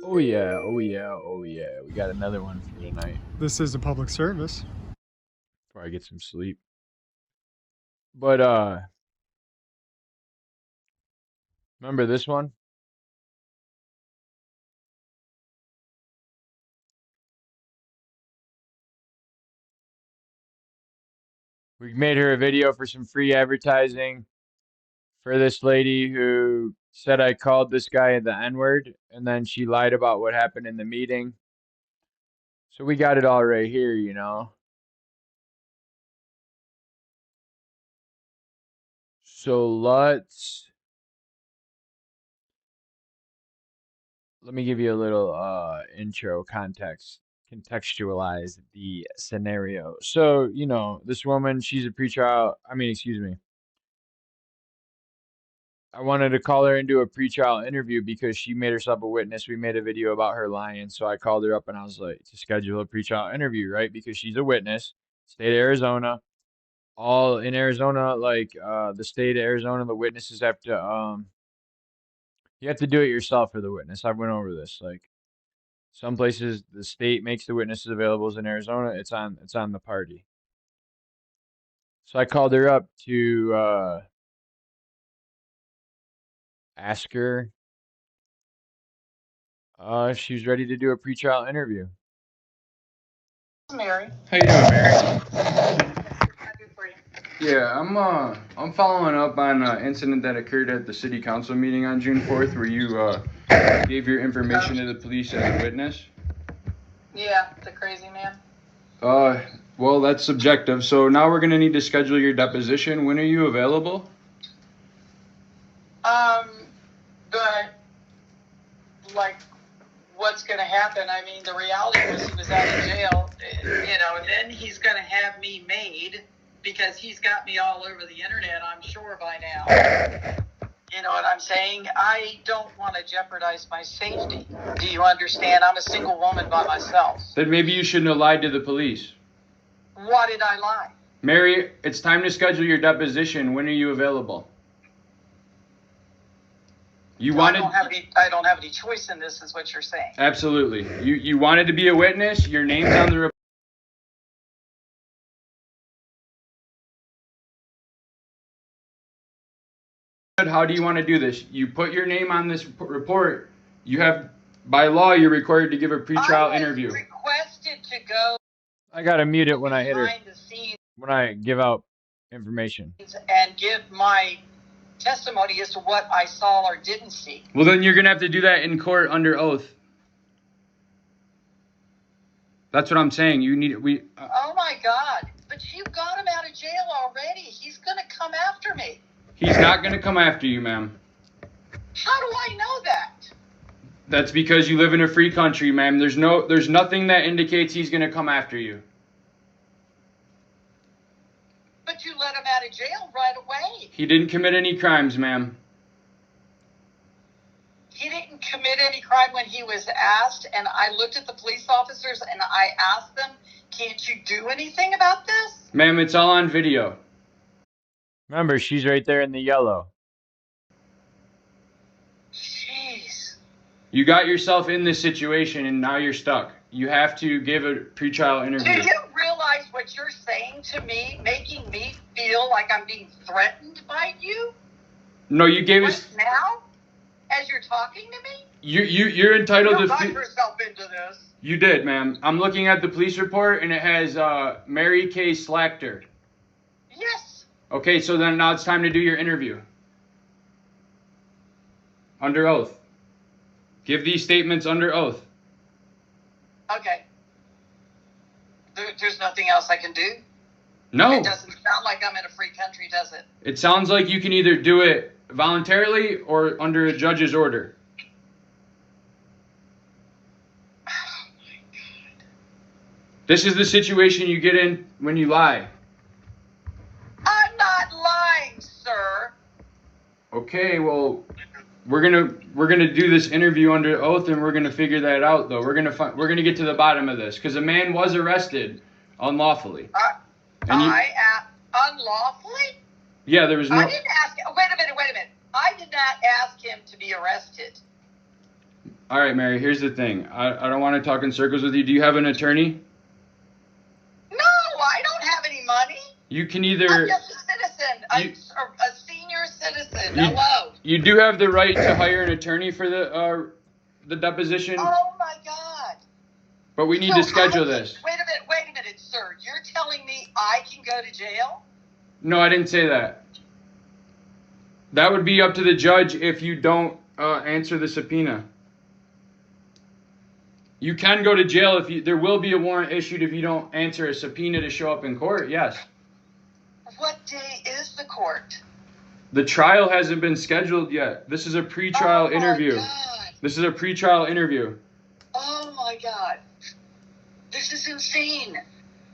Oh yeah, oh yeah, oh yeah. We got another one for tonight This is a public service. before I get some sleep. But remember this one? We made her a video for some free advertising for this lady who said I called this guy the N-word and then she lied about what happened in the meeting. So we got it all right here, you know. So let me give you a little intro context, contextualize the scenario. So, you know, this woman, she's a pretrial, excuse me. I wanted to call her and do a pretrial interview because she made herself a witness. We made a video about her lying. So I called her up and I was like, to schedule a pretrial interview, right? Because she's a witness, state of Arizona. All in Arizona, like the state of Arizona, the witnesses have to you have to do it yourself for the witness. I went over this. Like some places the state makes the witnesses available. In Arizona, it's on the party. So I called her up to ask her if she was ready to do a pretrial interview. Mary. How you doing, Mary? Happy for you. Yeah, I'm following up on an incident that occurred at the city council meeting on June 4th where you gave your information to the police as a witness. Yeah, the crazy man. Well, that's subjective. So now we're gonna need to schedule your deposition. When are you available? But like, what's gonna happen? I mean, the reality was he was out of jail, and then he's gonna have me made because he's got me all over the internet, I'm sure by now. You know what I'm saying? I don't want to jeopardize my safety. Do you understand? I'm a single woman by myself. Then maybe you shouldn't have lied to the police. Why did I lie? Mary, it's time to schedule your deposition. When are you available? I don't have any choice in this, is what you're saying. Absolutely. You wanted to be a witness. Your name's on the report. How do you want to do this? You put your name on this report. You have, by law, you're required to give a pretrial interview. I requested to go. I gotta mute it when I hit her. Behind the scenes When I give out information. and give my testimony as to what I saw or didn't see. Well, then you're gonna have to do that in court under oath. That's what I'm saying. Oh my God! But you got him out of jail already. He's gonna come after me. He's not gonna come after you, ma'am. How do I know that? That's because you live in a free country, ma'am. There's nothing that indicates he's gonna come after you. But you let him out of jail right away. He didn't commit any crimes, ma'am. He didn't commit any crime when he was asked, and I looked at the police officers and I asked them, can't you do anything about this? Ma'am, it's all on video. Remember, she's right there in the yellow. Jeez. You got yourself in this situation and now you're stuck. You have to give a pretrial interview. Do you realize what you're saying to me, making me feel like I'm being threatened by you? No, you gave us now, as you're talking to me. You're entitled you to. got yourself into this. You did, ma'am. I'm looking at the police report and it has Mary K. SLACHTER. Yes. Okay, so then now it's time to do your interview. Under oath. Give these statements under oath. Okay. There's nothing else I can do? No. It doesn't sound like I'm in a free country, does it? It sounds like you can either do it voluntarily or under a judge's order. Oh my God. This is the situation you get in when you lie. I'm not lying, sir. Okay, well, we're gonna do this interview under oath, and we're gonna figure that out. Though we're gonna get to the bottom of this because a man was arrested unlawfully. Unlawfully? Yeah, there was no. I didn't ask. Wait a minute. I did not ask him to be arrested. All right, Mary, here's the thing. I don't want to talk in circles with you. Do you have an attorney? No, I don't have any money. You can I'm either... just a citizen, a senior citizen. You, Hello. you do have the right to hire an attorney for the deposition, Oh my God. but we need to schedule this. Wait a minute, sir. You're telling me I can go to jail? No, I didn't say that. That would be up to the judge if you don't answer the subpoena. You can go to jail if you. There will be a warrant issued if you don't answer a subpoena to show up in court. Yes. What day is the court? The trial hasn't been scheduled yet. This is a pretrial interview. God. This is a pretrial interview. Oh my God. This is insane.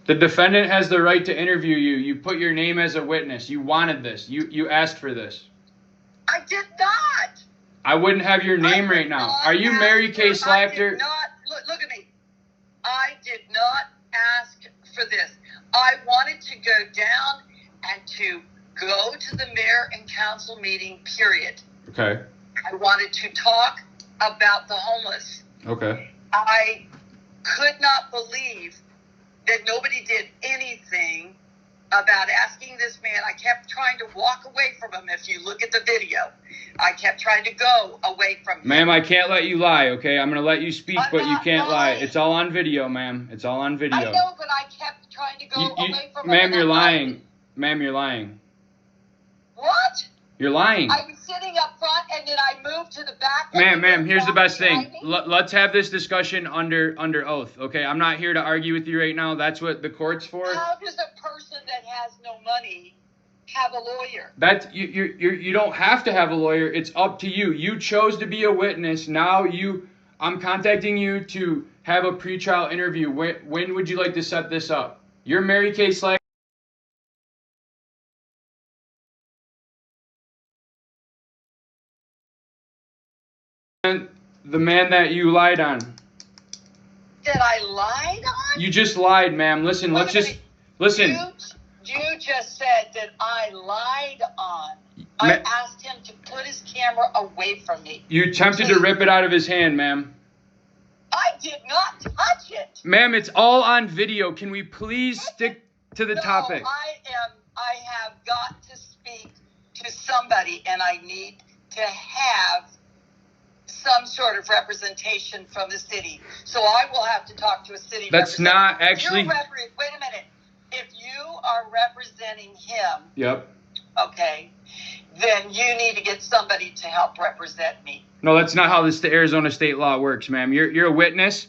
The defendant has the right to interview you. You put your name as a witness. You wanted this. You asked for this. I did not. I wouldn't have your name right now. Are you Mary Kay Slachter? I did not. Look at me. I did not ask for this. I wanted to go down and to go to the mayor and council meeting, period. Okay. I wanted to talk about the homeless. Okay. I could not believe that nobody did anything about asking this man. I kept trying to walk away from him. If you look at the video, I kept trying to go away from him. Ma'am, I can't let you lie, okay? I'm going to let you speak, but you can't lie. lying. It's all on video, ma'am. It's all on video. I know, but I kept trying to go away from him. Ma'am, you're lying. Ma'am, you're lying. What? You're lying. I was sitting up front, and then I moved to the back. Ma'am, here's the best thing. Let's have this discussion under oath, okay? I'm not here to argue with you right now. That's what the court's for. How does a person that has no money have a lawyer? You don't have to have a lawyer. It's up to you. You chose to be a witness. Now I'm contacting you to have a pretrial interview. When would you like to set this up? You're Mary Kay Slachter. The man that you lied on. That I lied on? You just lied, ma'am. Listen, listen. You just said that I lied on. I asked him to put his camera away from me. You attempted to rip it out of his hand, ma'am. I did not touch it. Ma'am, it's all on video. Can we please stick to the topic? I have got to speak to somebody, and I need to have some sort of representation from the city. So I will have to talk to a city That's not actually... Wait a minute. If you are representing him... Yep. Okay. Then you need to get somebody to help represent me. No, that's not how the Arizona state law works, ma'am. You're a witness.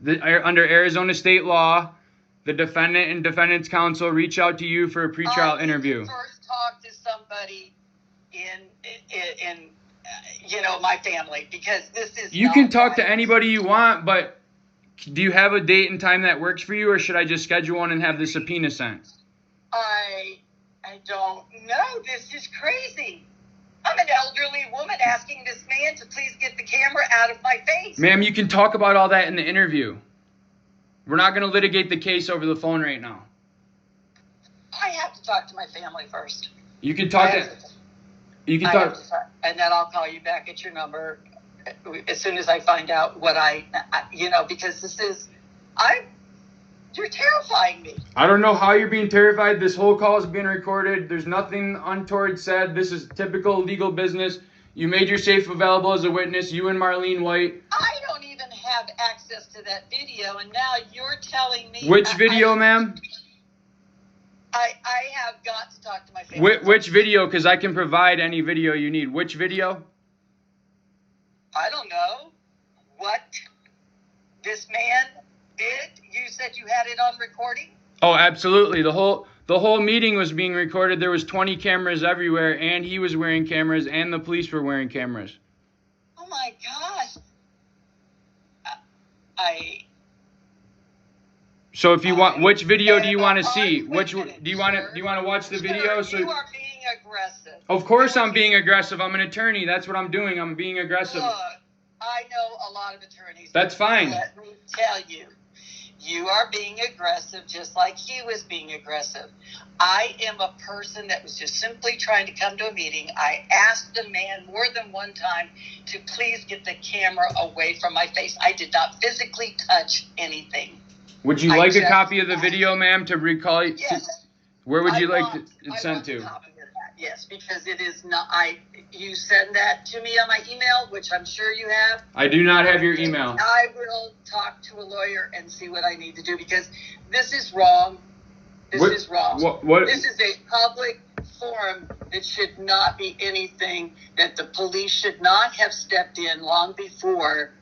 Under Arizona state law, the defendant and defendant's counsel reach out to you for a pretrial interview. First talk to somebody in my family, because this is... You can talk to anybody you want, but do you have a date and time that works for you, or should I just schedule one and have the subpoena sent? I don't know. This is crazy. I'm an elderly woman asking this man to please get the camera out of my face. Ma'am, you can talk about all that in the interview. We're not going to litigate the case over the phone right now. I have to talk to my family first. You can talk and then I'll call you back at your number as soon as I find out what because this is... You're terrifying me. I don't know how you're being terrified. This whole call is being recorded. There's nothing untoward said. This is typical legal business. You made your safe available as a witness, you and Marlene White. I don't even have access to that video, and now you're telling me... Which video, ma'am? I have got to talk to my family. Which video? Because I can provide any video you need. Which video? I don't know what this man did. You said you had it on recording? Oh, absolutely. The whole meeting was being recorded. There was 20 cameras everywhere, and he was wearing cameras, and the police were wearing cameras. Oh my gosh. So if you want, which video do you want to see? Do you want to watch the video? So you are being aggressive. Of course I'm being aggressive. I'm an attorney. That's what I'm doing. I'm being aggressive. Look, I know a lot of attorneys. That's fine. Let me tell you, You are being aggressive just like he was being aggressive. I am a person that was just simply trying to come to a meeting. I asked the man more than one time to please get the camera away from my face. I did not physically touch anything. Would you like a copy of the video, ma'am, to recall? Yes. Where would you like it sent to? A copy of that, yes, because it is not. You send that to me on my email, which I'm sure you have. I do not have your email. I will talk to a lawyer and see what I need to do, because this is wrong. This is wrong. What? This is a public forum that should not be anything that the police should not have stepped in long before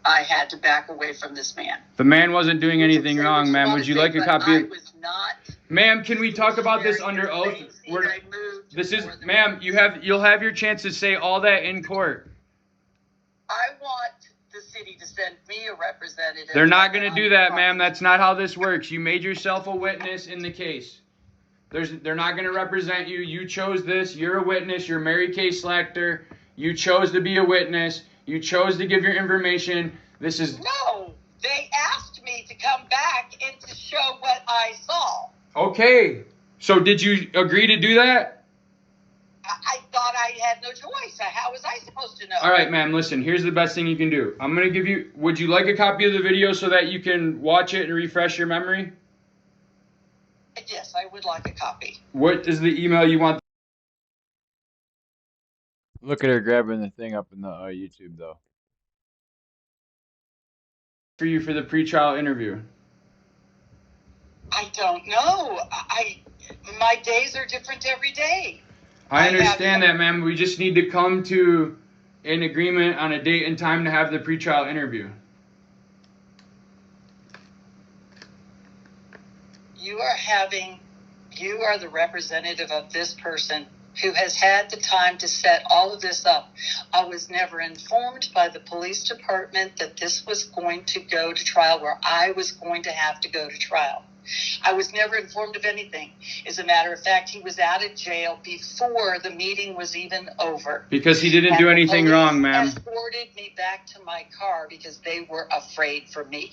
I had to back away from this man. The man wasn't doing anything wrong, ma'am. Would you like a copy? I was not. Ma'am, can we talk about this under oath? This is, ma'am, you'll have your chance to say all that in court. I want the city to send me a representative. They're not going to do that, ma'am. That's not how this works. You made yourself a witness in the case. They're not going to represent you. You chose this. You're a witness. You're Mary Kay SLACHTER. You chose to be a witness. You chose to give your information. This is... No, they asked me to come back and to show what I saw. Okay. So did you agree to do that? I thought I had no choice. How was I supposed to know? All right, ma'am, listen. Here's the best thing you can do. I'm going to give you... Would you like a copy of the video so that you can watch it and refresh your memory? Yes, I would like a copy. What is the email you want? Look at her grabbing the thing up in the YouTube, though. For you for the pretrial interview. I don't know. My days are different every day. I understand that, ma'am. We just need to come to an agreement on a date and time to have the pretrial interview. You are the representative of this person who has had the time to set all of this up. I was never informed by the police department that this was going to go to trial, where I was going to have to go to trial. I was never informed of anything. As a matter of fact, he was out of jail before the meeting was even over. Because he didn't do anything wrong, ma'am. The police escorted me back to my car because they were afraid for me.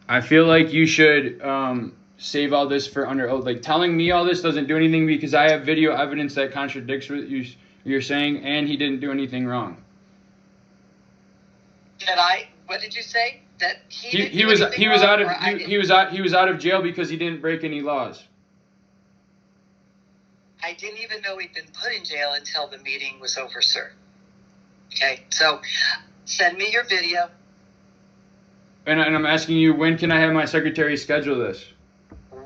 I feel like you should save all this for under oath. Like, telling me all this doesn't do anything because I have video evidence that contradicts what you're saying, and he didn't do anything wrong. What did you say? That he was out of jail because he didn't break any laws. I didn't even know he'd been put in jail until the meeting was over, sir. Okay, so send me your video. And I'm asking you, when can I have my secretary schedule this?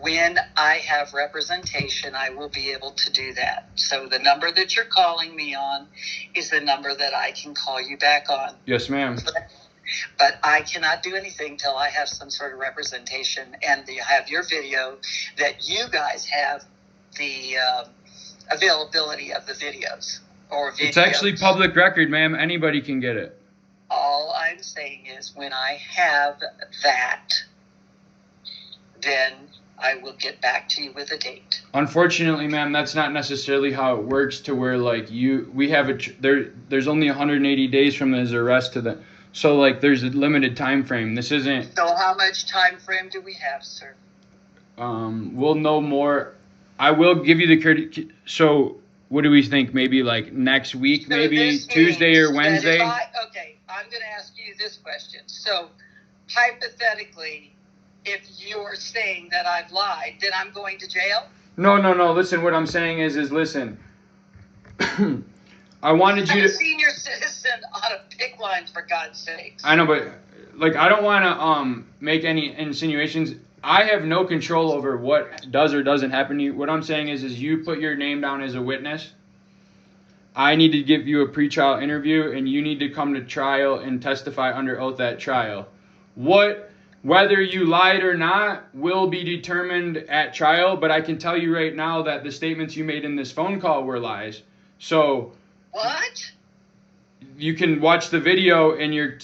When I have representation, I will be able to do that. So the number that you're calling me on is the number that I can call you back on. Yes, ma'am. But I cannot do anything till I have some sort of representation and you have your video, that you guys have the availability of the videos or videos. It's actually public record, ma'am. Anybody can get it. All I'm saying is, when I have that, then I will get back to you with a date. Unfortunately, ma'am, that's not necessarily how it works. To where like there's only 180 days from his arrest to the. So, like, there's a limited time frame. This isn't... So how much time frame do we have, sir? We'll know more. I will give you the credit. So, what do we think? Maybe, like, next week? So maybe Tuesday or Wednesday? Okay, I'm going to ask you this question. So, hypothetically, if you're saying that I've lied, then I'm going to jail? No. Listen, what I'm saying is listen. I wanted you to... I'm a senior citizen on a pick line, for God's sakes. I know, but like, I don't want to make any insinuations. I have no control over what does or doesn't happen to you. What I'm saying is you put your name down as a witness. I need to give you a pretrial interview, and you need to come to trial and testify under oath at trial. Whether you lied or not will be determined at trial, but I can tell you right now that the statements you made in this phone call were lies. So... What? You can watch the video, and you're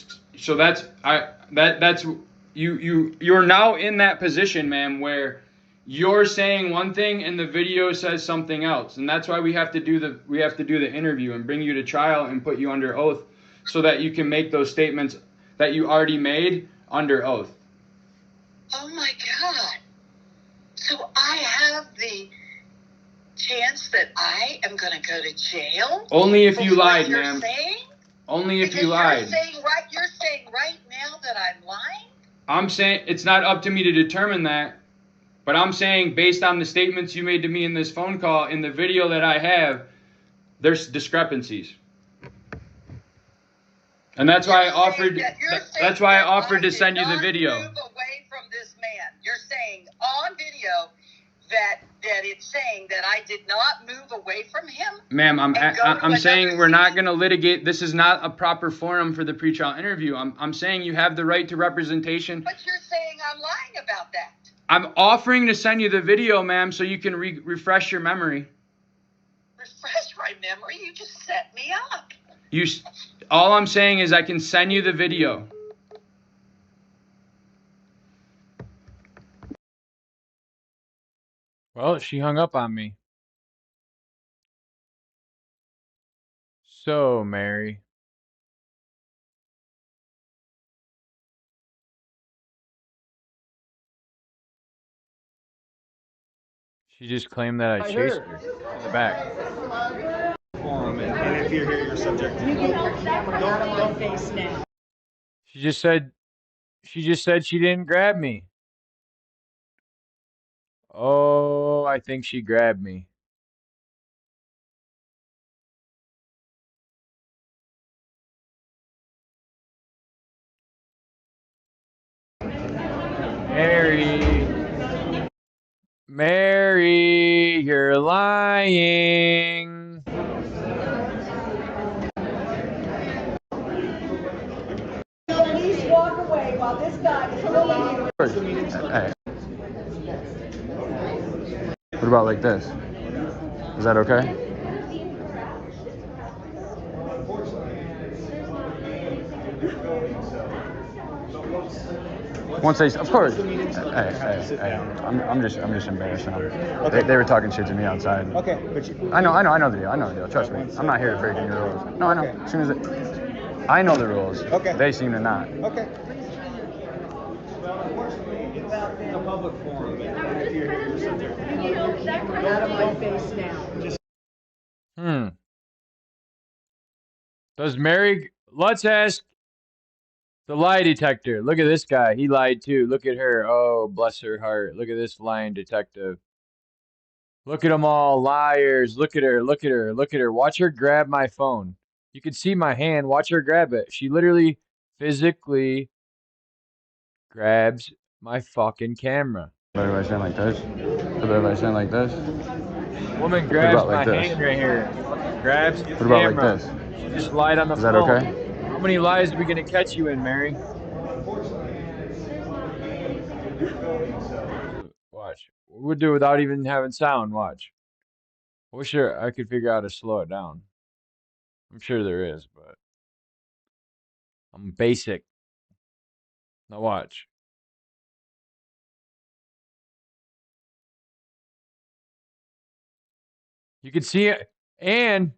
now in that position, ma'am, where you're saying one thing and the video says something else, and that's why we have to do the interview and bring you to trial and put you under oath, so that you can make those statements that you already made under oath. Oh my God. So I have the chance that I am going to go to jail? Only if you what lied, you're ma'am. saying? Only if Because you lied. You're saying right now that I'm lying? I'm saying it's not up to me to determine that. But I'm saying, based on the statements you made to me in this phone call, in the video that I have, there's discrepancies. And that's why I offered. That's why I offered to send you the video. Move away from this man. You're saying on video that it's saying that I did not move away from him. Ma'am, I'm saying we're not going to litigate. This is not a proper forum for the pretrial interview. I'm saying you have the right to representation. But you're saying I'm lying about that. I'm offering to send you the video, ma'am, so you can refresh your memory. Refresh my memory? You just set me up. All I'm saying is I can send you the video. Well, she hung up on me. So, Mary. She just claimed that I chased her in the back. And if you're here, you're subject to. You get your camera out of my face now. She just said she didn't grab me. Oh, I think she grabbed me. Mary, you're lying. Please walk away while this guy is filming you. Hey. What about like this? Is that okay? Once they, of course. Hey. I'm just embarrassed now. Okay. They were talking shit to me outside. Okay, but you. I know the deal. Trust me. I'm not here to break any rules. No, I know. Okay. As soon as I know the rules. Okay. They seem to not. Okay. Well, unfortunately, it's a public forum, and if you're here, you're subject to. You get your camera out of my face now. Does Mary, let's ask the lie detector. Look at this guy. He lied too. Look at her. Oh, bless her heart. Look at this lying detective. Look at them all. Liars. Look at her. Look at her. Look at her. Watch her grab my phone. You can see my hand. Watch her grab it. She literally physically grabs my fucking camera. Better if I stand like this? Better if I stand like this? Woman grabs like my this? hand right here. Grabs the What about camera. like this? She just lied on the Is phone. that okay? How many lies are we going to catch you in, Mary? Watch. We'll do it without even having sound. Watch. I wish I could figure out how to slow it down. I'm sure there is, but I'm basic. Now watch. You can see it, and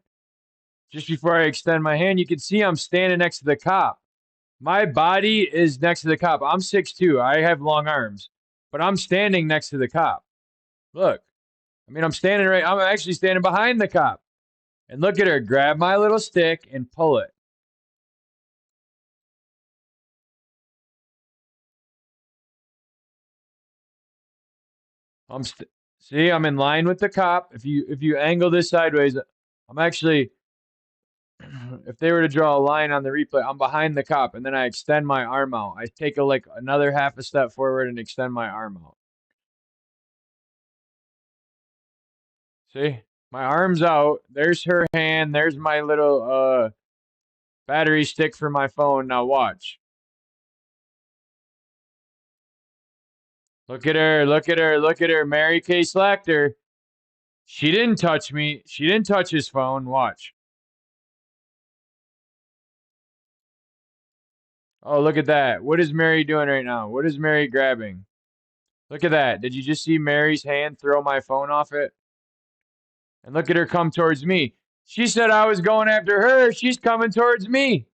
just before I extend my hand, you can see I'm standing next to the cop. My body is next to the cop. I'm 6'2". I have long arms, but I'm standing next to the cop. Look. I mean, I'm actually standing behind the cop. And look at her grab my little stick and pull it. See, I'm in line with the cop. If you angle this sideways, I'm actually, if they were to draw a line on the replay, I'm behind the cop, and then I extend my arm out. I take another half a step forward and extend my arm out. See, my arm's out. There's her hand. There's my little battery stick for my phone. Now watch. Look at her. Look at her. Look at her. Mary K. SLACHTER. She didn't touch me. She didn't touch his phone. Watch. Oh, look at that. What is Mary doing right now? What is Mary grabbing? Look at that. Did you just see Mary's hand throw my phone off it? And look at her come towards me. She said I was going after her. She's coming towards me.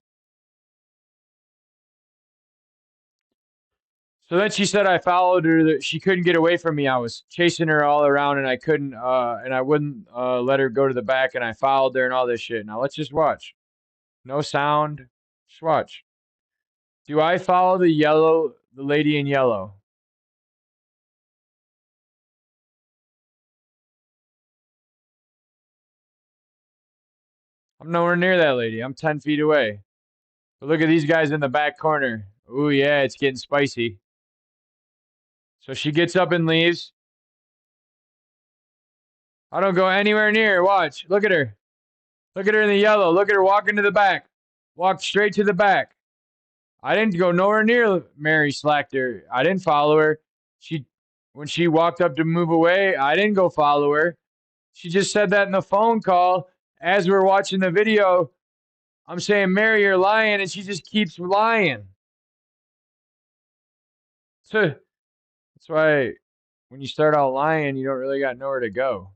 So then she said I followed her, that she couldn't get away from me. I was chasing her all around and I couldn't, and I wouldn't let her go to the back, and I followed her and all this shit. Now let's just watch. No sound. Just watch. Do I follow the lady in yellow? I'm nowhere near that lady. I'm 10 feet away. But look at these guys in the back corner. Ooh, yeah, it's getting spicy. So she gets up and leaves. I don't go anywhere near her. Watch. Look at her. Look at her in the yellow. Look at her walking to the back. Walk straight to the back. I didn't go nowhere near Mary SLACHTER. I didn't follow her. When she walked up to move away, I didn't go follow her. She just said that in the phone call as we're watching the video. I'm saying, Mary, you're lying, and she just keeps lying. So that's why when you start out lying, you don't really got nowhere to go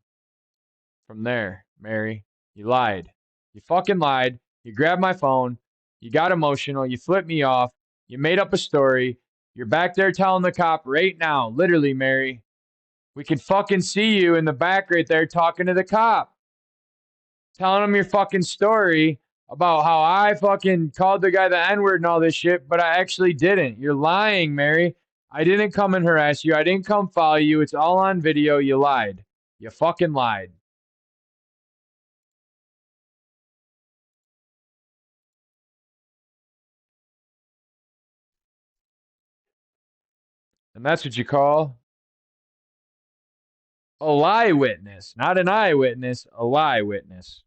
from there, Mary. You lied. You fucking lied. You grabbed my phone. You got emotional. You flipped me off. You made up a story. You're back there telling the cop right now, literally, Mary. We can fucking see you in the back right there talking to the cop. Telling him your fucking story about how I fucking called the guy the N-word and all this shit, but I actually didn't. You're lying, Mary. I didn't come and harass you. I didn't come follow you. It's all on video. You lied. You fucking lied. And that's what you call a lie witness. Not an eyewitness, a lie witness.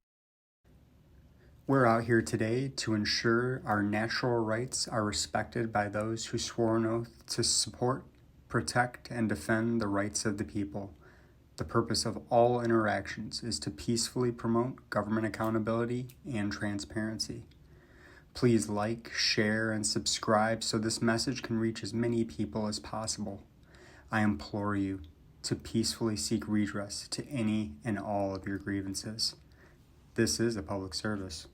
We're out here today to ensure our natural rights are respected by those who swore an oath to support, protect, and defend the rights of the people. The purpose of all interactions is to peacefully promote government accountability and transparency. Please like, share, and subscribe so this message can reach as many people as possible. I implore you to peacefully seek redress to any and all of your grievances. This is a public service.